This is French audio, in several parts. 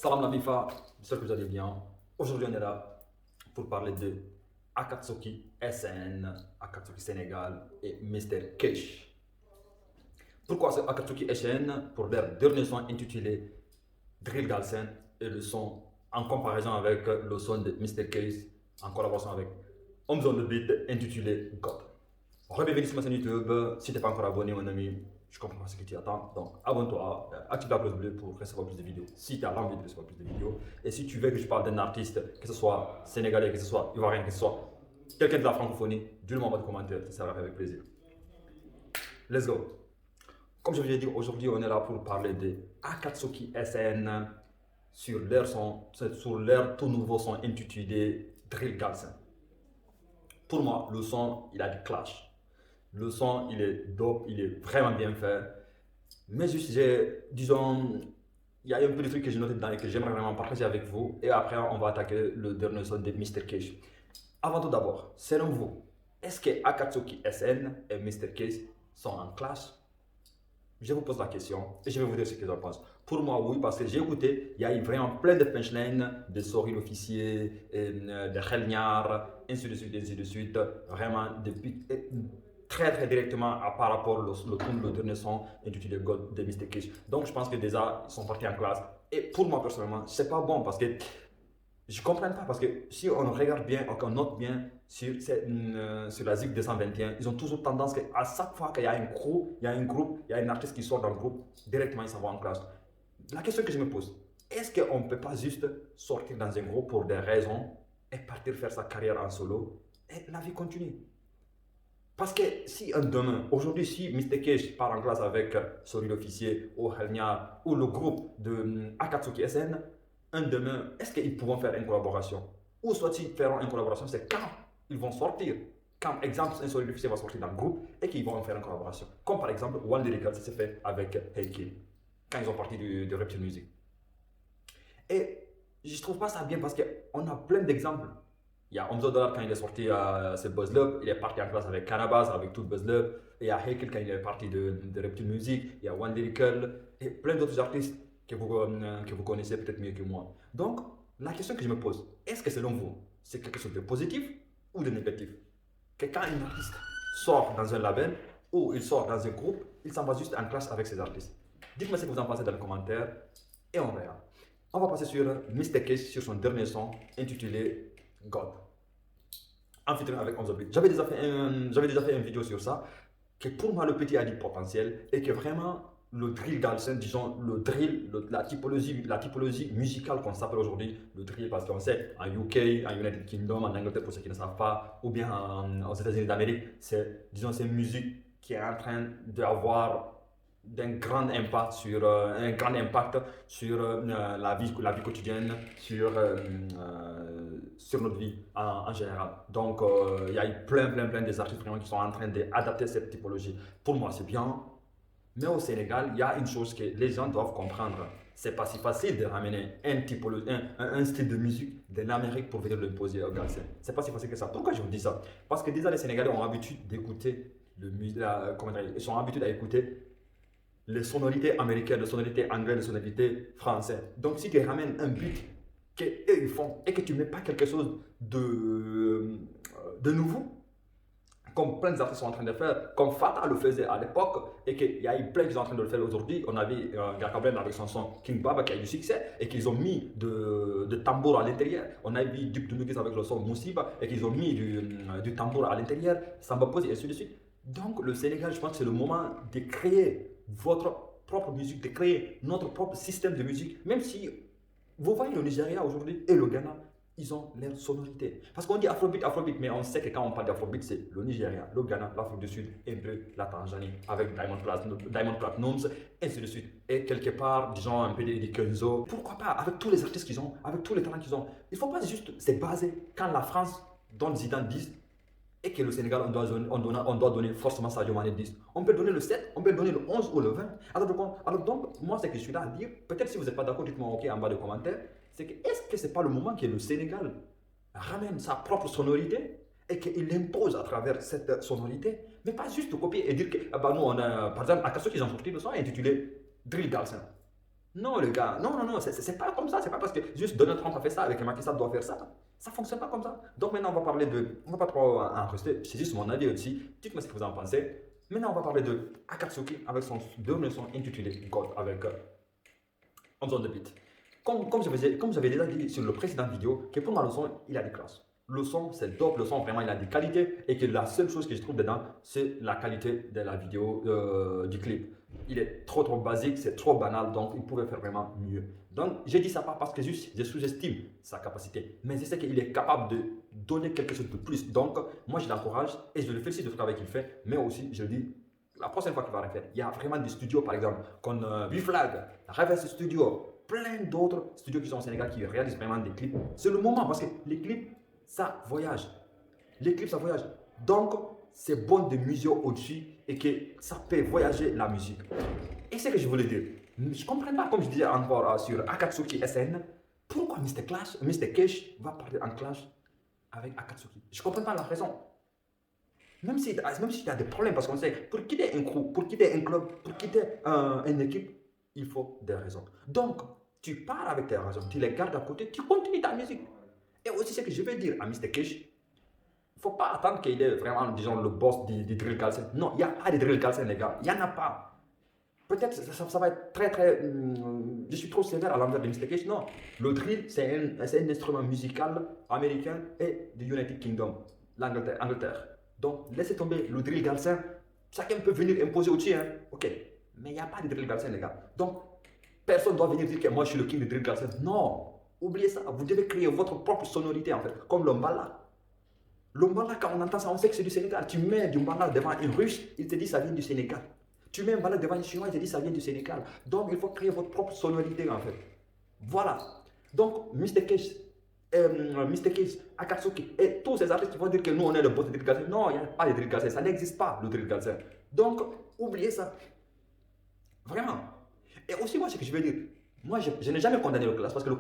Salam la Bifa, j'espère que vous allez bien. Aujourd'hui, on est là pour parler de Akatsuki SN, Akatsuki Sénégal et Mr. Cash. Pourquoi c'est Akatsuki SN? Pour leur dernier son intitulé Drill Galsen et le son en comparaison avec le son de Mr. Case en collaboration avec Homes on the Beat intitulé God. Bienvenue sur ma chaîne YouTube. Si tu n'es pas encore abonné, mon ami, je comprends pas ce que tu attends. Donc, abonne-toi, active la cloche bleue pour recevoir plus de vidéos. Si tu as envie de recevoir plus de vidéos. Et si tu veux que je parle d'un artiste, que ce soit sénégalais, que ce soit ivoirien, que ce soit quelqu'un de la francophonie, dis-le-moi dans les commentaires, ça sera avec plaisir. Let's go. Comme je vous ai dit, aujourd'hui, on est là pour parler de Akatsuki SN sur leur tout nouveau son intitulé Drill Galsen. Pour moi, le son, il a du clash. Le son, il est dope, il est vraiment bien fait. Mais juste, disons, il y a un peu de trucs que j'ai noté dedans et que j'aimerais vraiment partager avec vous. Et après, on va attaquer le dernier son de Mr. Cash. Avant tout d'abord, selon vous, est-ce que Akatsuki SN et Mr. Cash sont en clash? Je vous pose la question et je vais vous dire ce que j'en pense. Pour moi, oui, parce que j'ai écouté, il y a eu vraiment plein de punchlines de Sorry l'officier, de Khelnyar, ainsi de suite, ainsi de suite. Vraiment, depuis très directement par rapport au dernier son intitulé God de Mr. Cash. Donc, je pense que déjà, ils sont partis en classe. Et pour moi, personnellement, c'est pas bon parce que je ne comprends pas. Parce que si on regarde bien, on note bien sur la ZIC 221, ils ont toujours tendance à chaque fois qu'il y a un crew, il y a un groupe, il y a un artiste qui sort dans le groupe, directement ils s'en vont en classe. La question que je me pose, est-ce qu'on ne peut pas juste sortir dans un groupe pour des raisons et partir faire sa carrière en solo et la vie continue? Parce que si un demain, aujourd'hui, si Mr. Cash part en classe avec Sorry l'officier ou Khelnyar ou le groupe de Akatsuki SN, un demain, est-ce qu'ils pourront faire une collaboration? Ou soit ils feront une collaboration, c'est quand ils vont sortir. Quand, exemple, un Sorry l'officier va sortir dans le groupe et qu'ils vont faire une collaboration. Comme par exemple, One Lyrical, ça s'est fait avec Hey Kid, quand ils ont parti de Reptile Music. Et je trouve pas ça bien parce qu'on a plein d'exemples. Il y a Omzo Dollar quand il est sorti à Buzz Love, il est parti en classe avec Cannabis, avec tout Buzz Love. Et il y a Hekel quand il est parti de Reptile Music, il y a One Lyrical et plein d'autres artistes que vous connaissez peut-être mieux que moi. Donc, la question que je me pose, est-ce que selon vous, c'est quelque chose de positif ou de négatif? Que quand un artiste sort dans un label ou il sort dans un groupe, il s'en va juste en classe avec ses artistes. Dites-moi ce que vous en pensez dans les commentaires et on verra. On va passer sur Mr. Cash sur son dernier son intitulé God. En featuring avec Homes on the Beat. J'avais déjà fait une vidéo sur ça, que pour moi le petit a du potentiel et que vraiment le drill Galsen, disons le drill, la typologie musicale qu'on s'appelle aujourd'hui, le drill parce qu'on sait en UK, en United Kingdom, en Angleterre pour ceux qui ne savent pas, ou bien aux États-Unis d'Amérique, c'est une musique qui est en train d'avoir d'un grand impact sur la vie quotidienne, sur notre vie en général. Donc, il y a eu plein des artistes vraiment qui sont en train d'adapter cette typologie. Pour moi, c'est bien. Mais au Sénégal, il y a une chose que les gens doivent comprendre. C'est pas si facile de ramener un style de musique de l'Amérique pour venir l'imposer au Galsen. C'est pas si facile que ça. Pourquoi je vous dis ça? Parce que déjà, les Sénégalais ont l'habitude d'écouter ils sont habitués à écouter les sonorités américaines, les sonorités anglaises, les sonorités françaises. Donc, si tu ramènes un beat qu'eux ils font et que tu ne mets pas quelque chose de nouveau, comme plein d'artistes sont en train de faire, comme Fata le faisait à l'époque, et qu'il y a eu plein qui sont en train de le faire aujourd'hui. On avait Gakablem avec son son King Baba qui a eu du succès et qu'ils ont mis de tambour à l'intérieur. On a vu Duke de Nugget avec le son Moussiba et qu'ils ont mis du tambour à l'intérieur, Samba Pose et ainsi de suite. Donc le Sénégal, je pense que c'est le moment de créer votre propre musique, de créer notre propre système de musique, même si vous voyez le Nigeria aujourd'hui et le Ghana, ils ont leur sonorité. Parce qu'on dit Afrobeat, mais on sait que quand on parle d'Afrobeat, c'est le Nigeria, le Ghana, l'Afrique du Sud et un peu la Tanzanie avec Diamond Platnumz, ainsi de suite. Et quelque part, disons un peu des Kenzo. Pourquoi pas, avec tous les artistes qu'ils ont, avec tous les talents qu'ils ont. Il ne faut pas juste se baser quand la France donne Zidane 10 et que le Sénégal, on doit donner forcément Sadio Mané 10. On peut donner le 7, on peut donner le 11 ou le 20. Alors donc, moi, c'est que je suis là à dire, peut-être si vous n'êtes pas d'accord, dites-moi OK en bas de commentaires, c'est que est-ce que ce n'est pas le moment que le Sénégal ramène sa propre sonorité et qu'il l'impose à travers cette sonorité, mais pas juste copier et dire que, bah nous, on a, par exemple, Akatsuki, ils ont sorti le son intitulé Drill Galsen. Non, les gars, non, non, non, c'est pas comme ça. C'est pas parce que juste Donald Trump a fait ça, avec Macky Sall doit faire ça. Ça fonctionne pas comme ça. Donc maintenant, on va parler de. On va pas trop en rester. C'est juste mon avis aussi. Dites-moi ce que vous en pensez. Maintenant, on va parler de Akatsuki avec son dernier son intitulé God avec Amazon the Beat. Comme j'avais déjà dit sur le précédent vidéo, que pour moi, le son, il a des classes. Le son, c'est top, le son, vraiment, il a des qualités et que la seule chose que je trouve dedans, c'est la qualité de la vidéo, du clip. Il est trop, trop basique, c'est trop banal, donc il pouvait faire vraiment mieux. Donc, j'ai dit ça pas parce que juste, je sous-estime sa capacité, mais je sais qu'il est capable de donner quelque chose de plus. Donc, moi, je l'encourage et je le félicite du travail qu'il fait, mais aussi, je le dis, la prochaine fois qu'il va refaire, il y a vraiment des studios, par exemple, comme B-Flag, Reverse Studio, plein d'autres studios qui sont au Sénégal qui réalisent vraiment des clips. C'est le moment parce que les clips, ça voyage. Les clips, ça voyage. Donc, c'est bon de miser au-dessus et que ça peut voyager la musique. Et c'est ce que je voulais dire. Je ne comprends pas, comme je disais encore sur Akatsuki SN, pourquoi Mr. Cash va parler en clash avec Akatsuki. Je ne comprends pas la raison. Même si tu as des problèmes, parce qu'on sait, pour quitter un crew, pour quitter un club, pour quitter une équipe, il faut des raisons. Donc, tu pars avec tes raisons, tu les gardes à côté, tu continues ta musique. Et aussi, ce que je veux dire à Mr. Cash, il ne faut pas attendre qu'il est vraiment, disons, le boss du drill calcin. Non, il n'y a pas de drill calcin, les gars. Il n'y en a pas. Peut-être ça va être très, très. Je suis trop sévère à l'envers de Mr. Cash. Non, le drill, c'est un instrument musical américain et du United Kingdom, l'Angleterre. Donc, laissez tomber le drill galsen. Chacun peut venir imposer au-dessus, hein. Ok. Mais il n'y a pas de drill galsen, les gars. Donc, personne ne doit venir dire que moi je suis le king du drill galsen. Non. Oubliez ça. Vous devez créer votre propre sonorité, en fait. Comme le mbala. Le mbala, quand on entend ça, on sait que c'est du Sénégal. Tu mets du mbala devant un russe, il te dit ça vient du Sénégal. Tu mets un mbala devant un chinois, il te dit ça vient du Sénégal. Donc, il faut créer votre propre sonorité, en fait. Voilà. Donc, Mr. Case, Akatsuki et tous ces artistes qui vont dire que nous on est le boss de drill galsen. Non, il n'y a pas de drill galsen, ça n'existe pas le drill galsen. Donc, oubliez ça. Vraiment. Et aussi, moi, ce que je veux dire, moi je n'ai jamais condamné le clash parce que le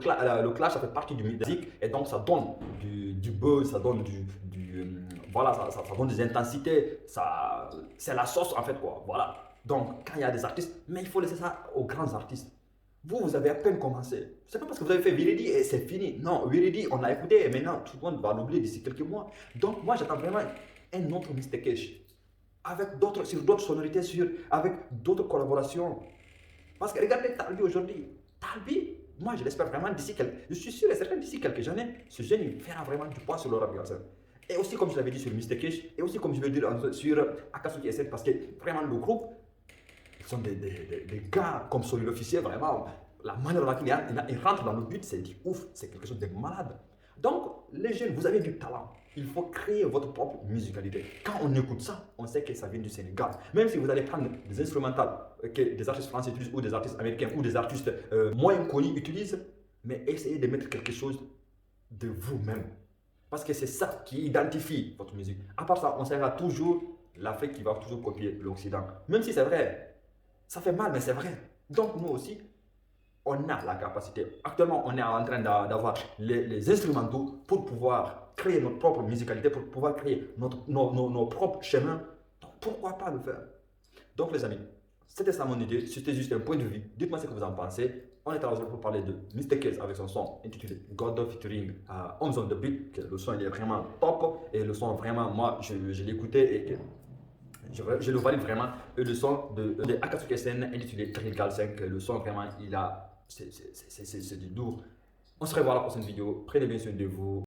clash ça fait partie du musique et donc ça donne du buzz, ça donne voilà, ça donne des intensités, c'est la sauce en fait quoi. Voilà. Donc, quand il y a des artistes, mais il faut laisser ça aux grands artistes. Vous avez à peine commencé. C'est pas parce que vous avez fait Viridi et c'est fini. Non, Viridi, on l'a écouté et maintenant tout le monde va l'oublier d'ici quelques mois. Donc moi j'attends vraiment un autre Mr. Cash. Avec sur d'autres sonorités, avec d'autres collaborations. Parce que regardez Talbi aujourd'hui. Talbi, moi je l'espère vraiment je suis sûr et certain d'ici quelques années, ce jeune il fera vraiment du poids sur le rap galsen. Et aussi comme je l'avais dit sur Mr. Cash, et aussi comme je vais dire sur Akatsuki SN, parce que vraiment le groupe, ils sont des gars comme sur l'officiel, vraiment. La manière dont il rentre dans le but, c'est du ouf, c'est quelque chose de malade. Donc, les jeunes, vous avez du talent. Il faut créer votre propre musicalité. Quand on écoute ça, on sait que ça vient du Sénégal. Même si vous allez prendre des instrumentales que des artistes français utilisent, ou des artistes américains, ou des artistes moins connus utilisent, mais essayez de mettre quelque chose de vous-même. Parce que c'est ça qui identifie votre musique. À part ça, on sera toujours l'Afrique qui va toujours copier l'Occident. Même si c'est vrai, ça fait mal, mais c'est vrai. Donc nous aussi, on a la capacité. Actuellement, on est en train d'avoir les instrumentaux pour pouvoir créer notre propre musicalité, pour pouvoir créer nos propres chemins. Donc pourquoi pas le faire? Donc les amis, c'était ça mon idée. C'était juste un point de vue. Dites-moi ce que vous en pensez. On est arrivé pour parler de Mr. Case avec son son intitulé God of featuring On the Beat. Le son il est vraiment top. Et le son vraiment, moi, je l'ai écouté et je le valide vraiment. Et le son de Akatsuki SN intitulé Trigal 5, le son vraiment, il a, c'est du lourd. On se revoit à la prochaine vidéo. Prenez bien soin de vous.